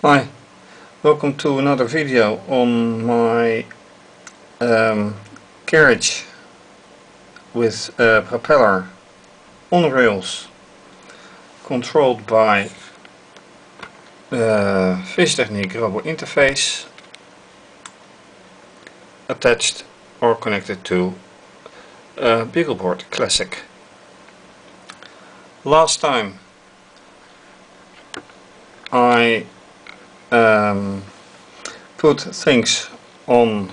Hi, welcome to another video on my carriage with a propeller on rails controlled by fischertechnik robot interface attached or connected to BeagleBoard Classic. Last time I put things on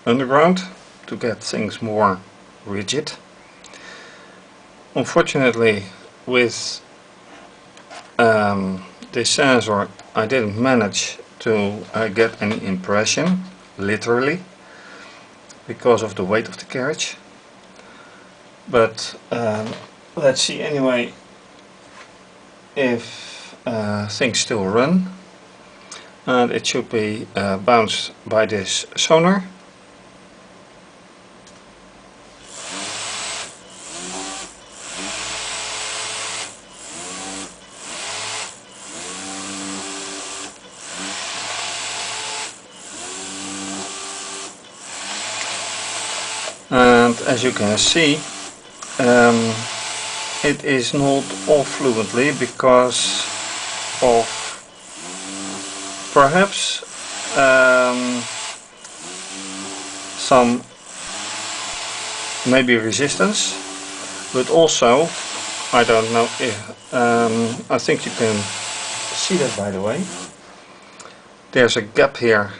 underground to get things more rigid. Unfortunately, with this sensor I didn't manage to get any impression, literally, because of the weight of the carriage. But let's see anyway if things still run, and it should be bounced by this sonar. And as you can see, it is not all fluently because of perhaps some maybe resistance, but also I don't know if I think you can see that, by the way. There's a gap here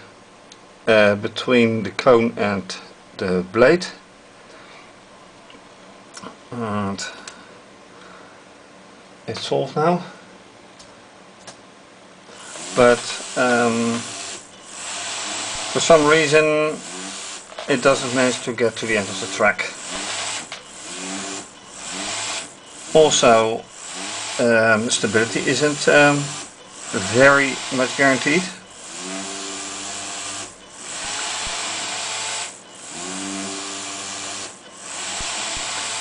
between the cone and the blade, and it's solved now. But for some reason it doesn't manage to get to the end of the track. Also, stability isn't very much guaranteed.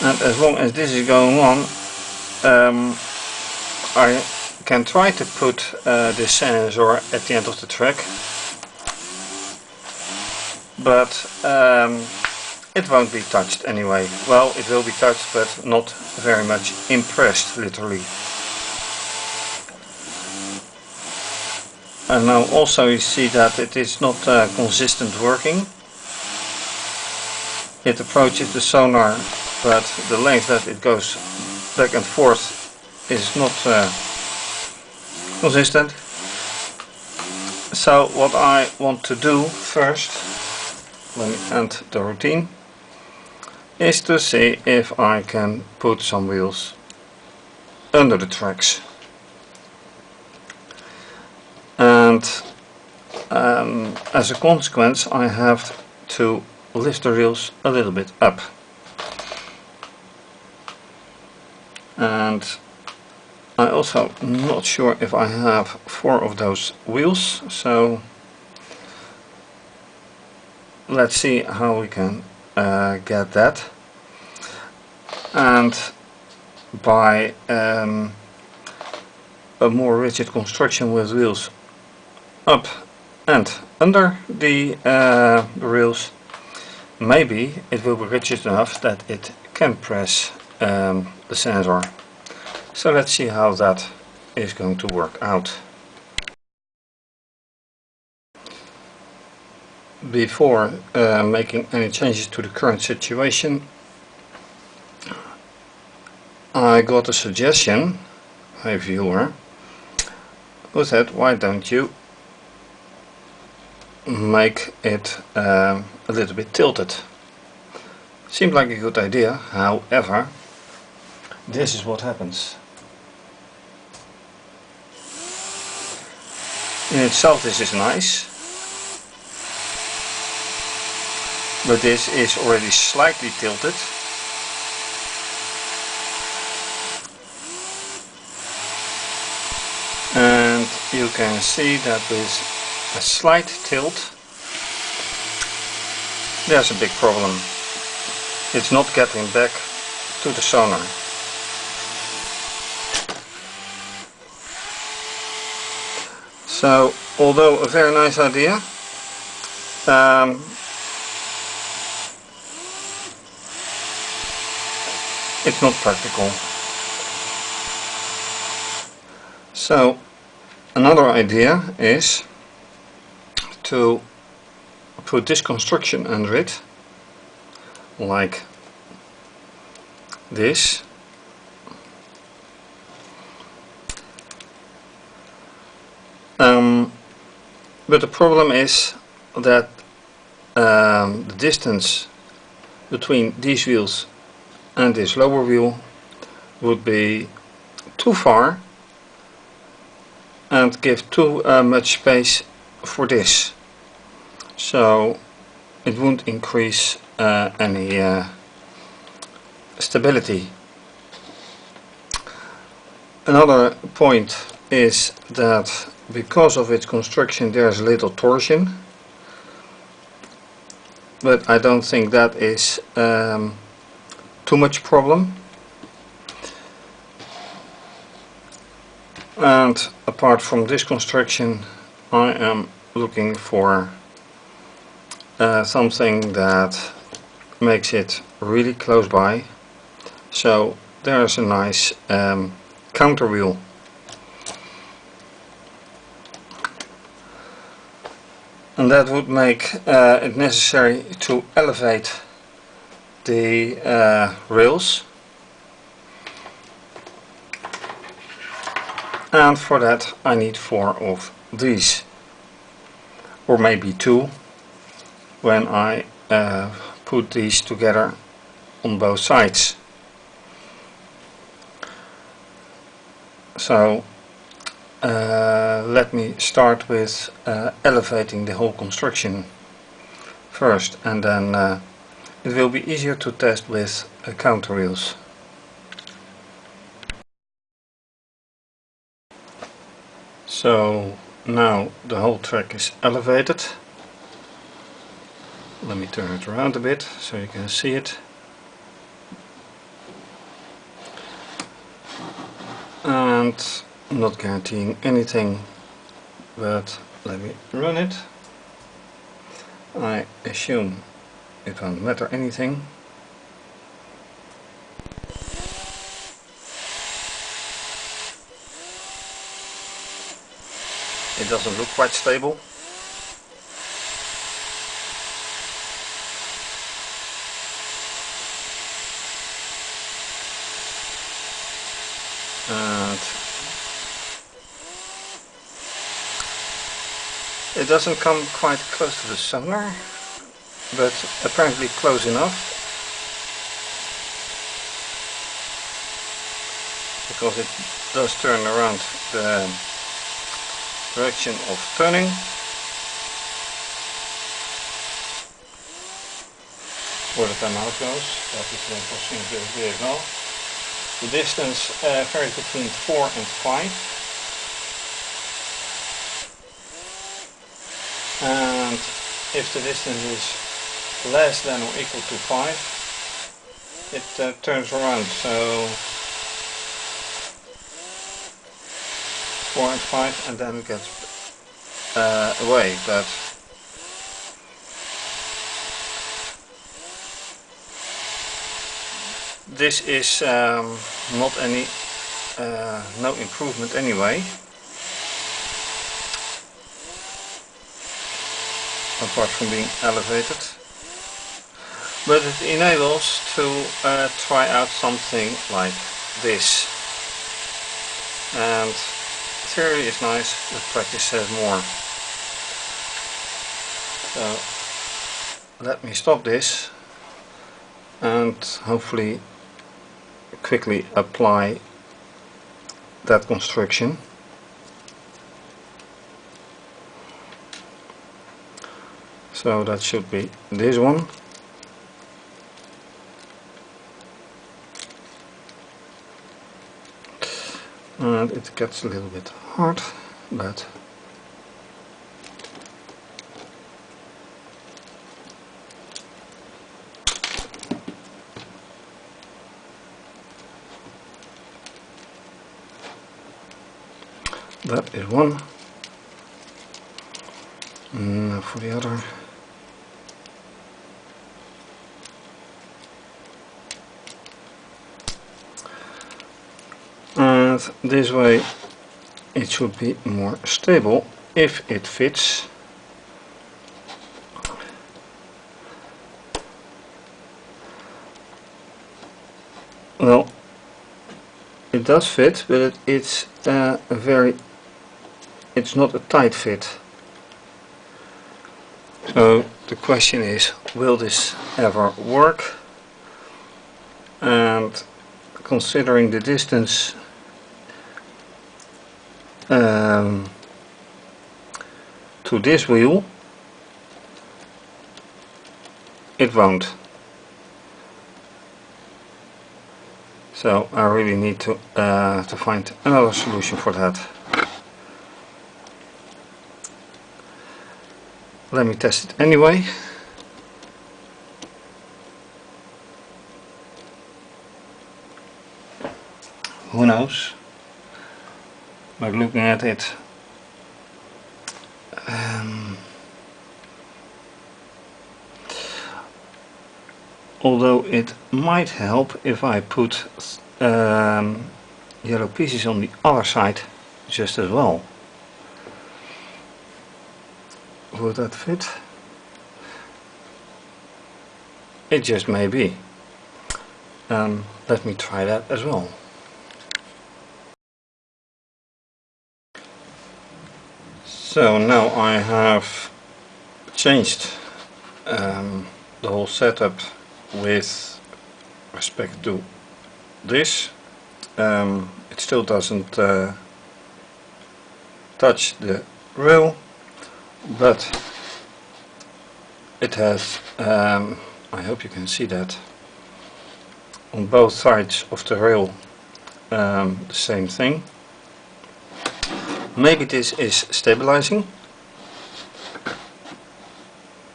And as long as this is going on, I can try to put this sensor at the end of the track, but it won't be touched anyway. Well, it will be touched, but not very much impressed, literally. And now also you see that it is not consistent working. It approaches the sonar, but the length that it goes back and forth is not consistent. So what I want to do first, let me end the routine, is to see if I can put some wheels under the tracks. And as a consequence I have to lift the wheels a little bit up. And I also not sure if I have 4 of those wheels, so let's see how we can get that. And by a more rigid construction with wheels up and under the rails, maybe it will be rigid enough that it can press the sensor. So let's see how that is going to work out. Before making any changes to the current situation, I got a suggestion, a viewer, who said, why don't you make it a little bit tilted? Seemed like a good idea. However, this is what happens. In itself this is nice, but this is already slightly tilted. And you can see that with a slight tilt there's a big problem. It's not getting back to the sonar. So, although a very nice idea, it's not practical. So, another idea is to put this construction under it, like this. But the problem is that the distance between these wheels and this lower wheel would be too far and give too much space for this, so it won't increase any stability. Another point is that because of its construction there's a little torsion, but I don't think that is too much problem. And apart from this construction, I am looking for something that makes it really close by. So there's a nice counter wheel. And that would make it necessary to elevate the rails, and for that I need 4 of these, or maybe 2 when I put these together on both sides. So let me start with elevating the whole construction first, and then it will be easier to test with counter wheels. So now the whole track is elevated. Let me turn it around a bit so you can see it. And I'm not guaranteeing anything, but let me run it. I assume it won't matter anything. It doesn't look quite stable. And it doesn't come quite close to the sonar, but apparently close enough, because it does turn around the direction of turning. Where the timeout goes, that is the possibility of this as well. The distance varies between 4 and 5. And if the distance is less than or equal to 5, it turns around. So 4 and 5, and then it gets away. But this is not any no improvement anyway, apart from being elevated, but it enables to try out something like this. And theory is nice, but practice says more. So let me stop this and hopefully quickly apply that construction. So that should be this one. And it gets a little bit hard, but that is one. Now for the other. And this way it should be more stable if it fits. Well, it does fit, but it's it's not a tight fit. So the question is, will this ever work? And considering the distance to this wheel, it won't. So I really need to find another solution for that. Let me test it anyway. Who knows? By looking at it, although it might help if I put yellow pieces on the other side just as well. Would that fit? It just may be. Let me try that as well. So now I have changed the whole setup with respect to this. It still doesn't touch the rail, but it has, I hope you can see that, on both sides of the rail the same thing. Maybe this is stabilizing.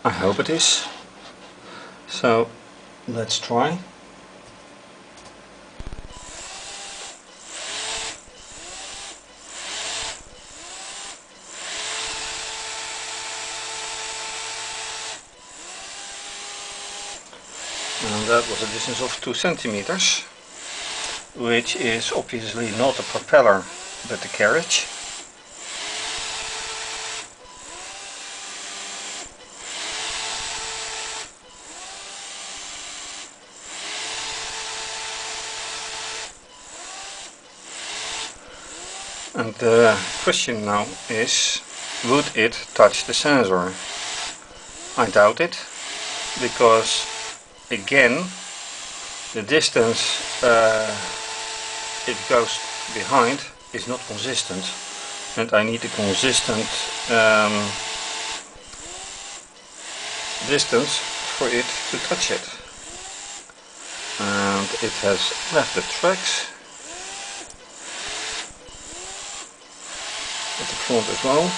I hope it is. So let's try. And that was a distance of 2 centimeters, which is obviously not a propeller but the carriage. And the question now is, would it touch the sensor? I doubt it, because again the distance it goes behind is not consistent, and I need a consistent distance for it to touch it. And it has left the tracks at the front as well.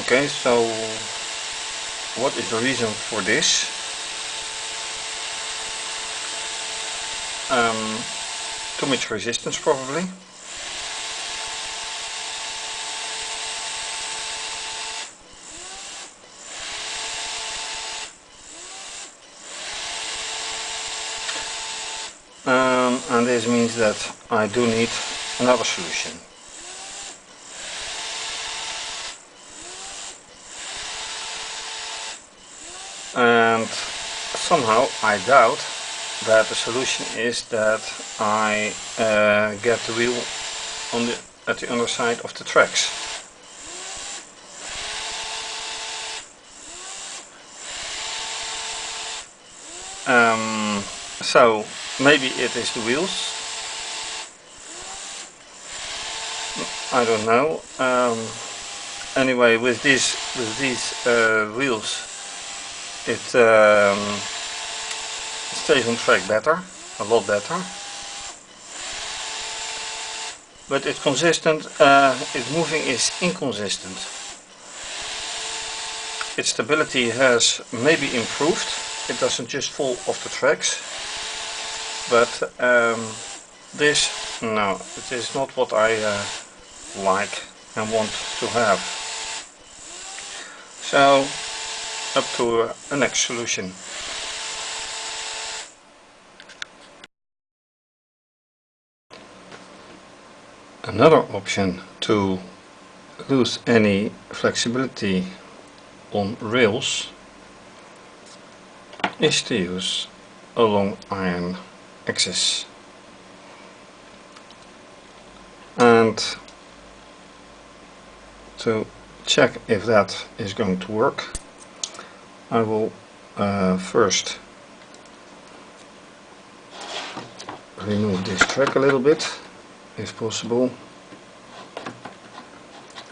Okay, so what is the reason for this? Too much resistance probably. And this means that I do need another solution. And somehow I doubt that the solution is that I get the wheel on at the underside of the tracks. So maybe it is the wheels. I don't know. Anyway, with these wheels, it stays on track better, a lot better. but it's consistent. Its moving is inconsistent. Its stability has maybe improved. It doesn't just fall off the tracks, but this, no, it is not what I like and want to have. So up to a next solution. Another option to lose any flexibility on rails is to use a long iron axis. And to check if that is going to work, I will first remove this track a little bit, if possible.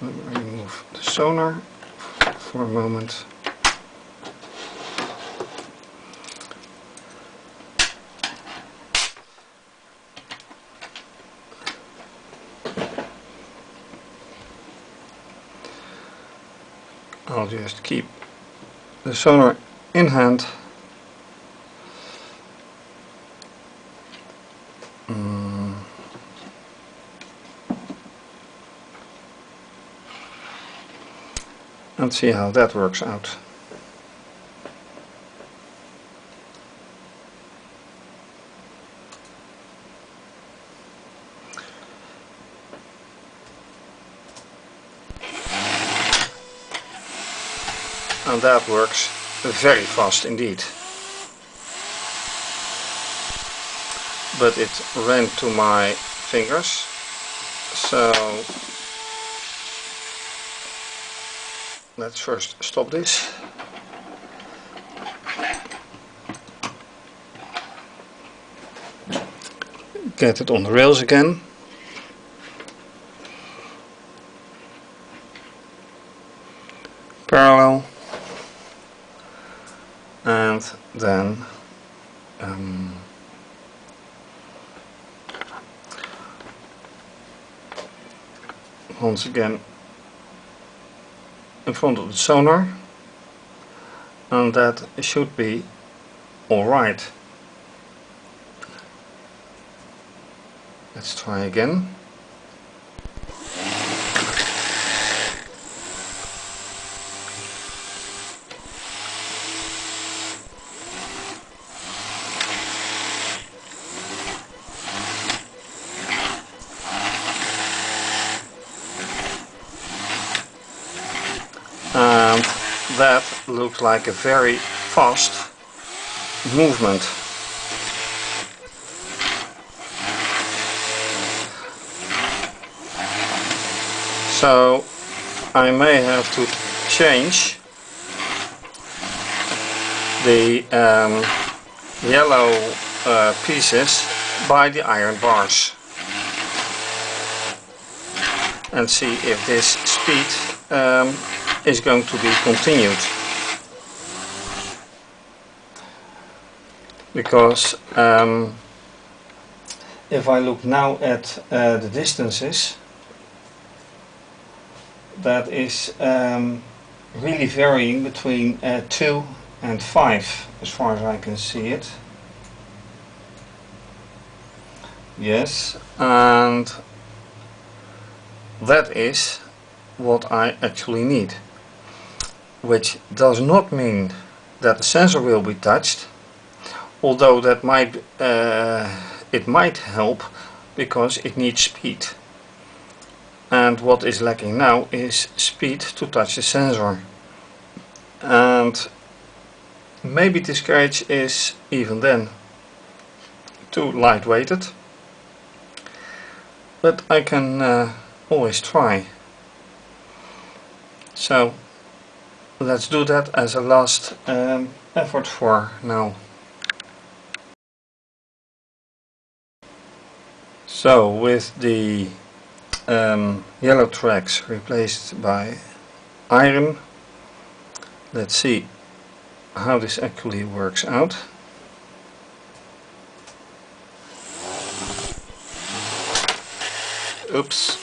Let me remove the sonar for a moment. I'll just keep the sonar in hand. And see how that works out. And that works very fast indeed. But it ran to my fingers, so let's first stop this. Get it on the rails again. Parallel. And then once again in front of the sonar, and that should be alright. Let's try again. And that looks like a very fast movement. So I may have to change the yellow pieces by the iron bars and see if this speed is going to be continued, because if I look now at the distances, that is really varying between 2 and 5 as far as I can see it. Yes, and that is what I actually need, which does not mean that the sensor will be touched, although that might it might help because it needs speed, and what is lacking now is speed to touch the sensor, and maybe this carriage is even then too lightweighted, but I can always try. So let's do that as a last effort for now. So with the yellow tracks replaced by iron, let's see how this actually works out. Oops.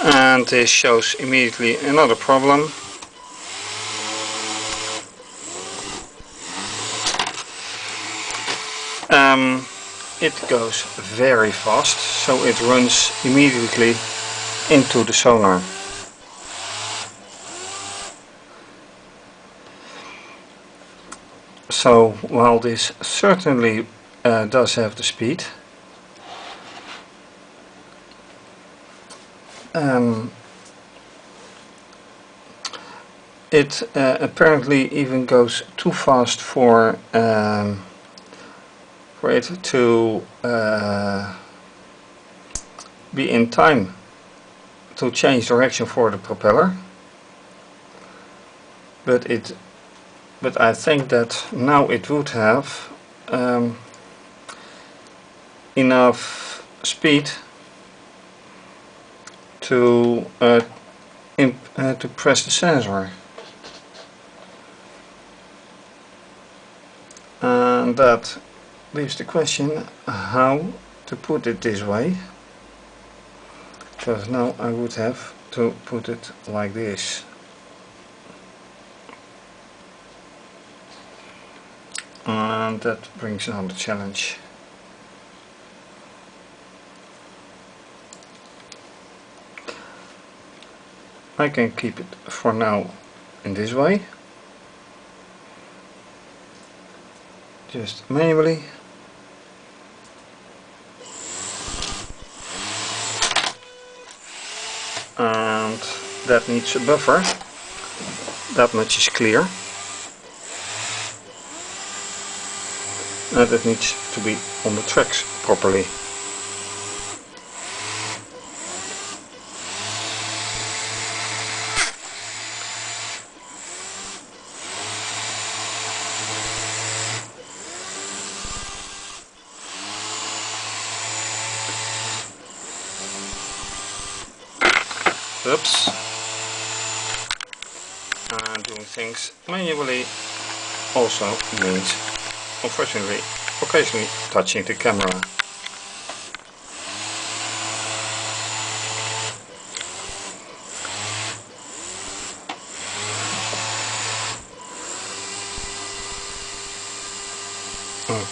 And this shows immediately another problem. It goes very fast, so it runs immediately into the sonar. So while this certainly does have the speed, it apparently even goes too fast for it to be in time to change direction for the propeller. But I think that now it would have enough speed to press the sensor, and that leaves the question how to put it this way, because now I would have to put it like this. And that brings another challenge. I can keep it for now in this way, just manually. And that needs a buffer, that much is clear. And it needs to be on the tracks properly. Oops. And doing things manually also means, unfortunately, occasionally touching the camera.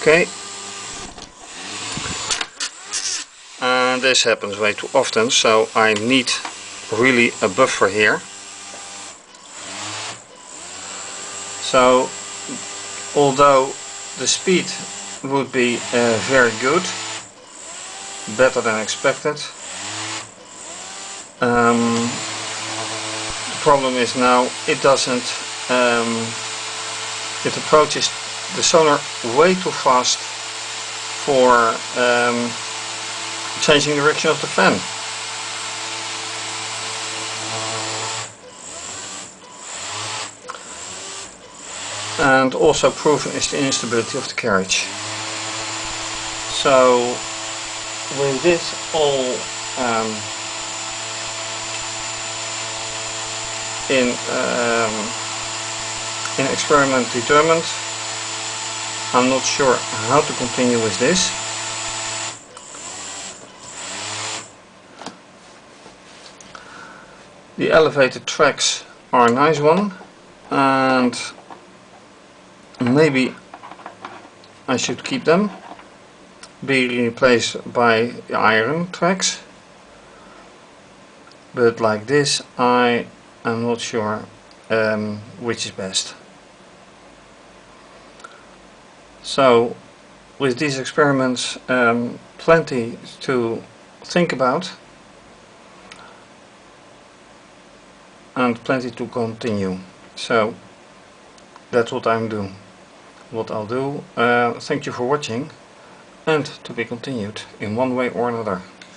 Okay. And this happens way too often, so I need really a buffer here. So although the speed would be very good, better than expected, the problem is now it doesn't, it approaches the sonar way too fast for changing the direction of the fan. And also proven is the instability of the carriage. So with this all in experiment determined, I'm not sure how to continue with this. The elevated tracks are a nice one, and maybe I should keep them, be replaced by the iron tracks, but like this I am not sure which is best. So with these experiments, plenty to think about and plenty to continue. So that's what I'll do. Thank you for watching, and to be continued in one way or another.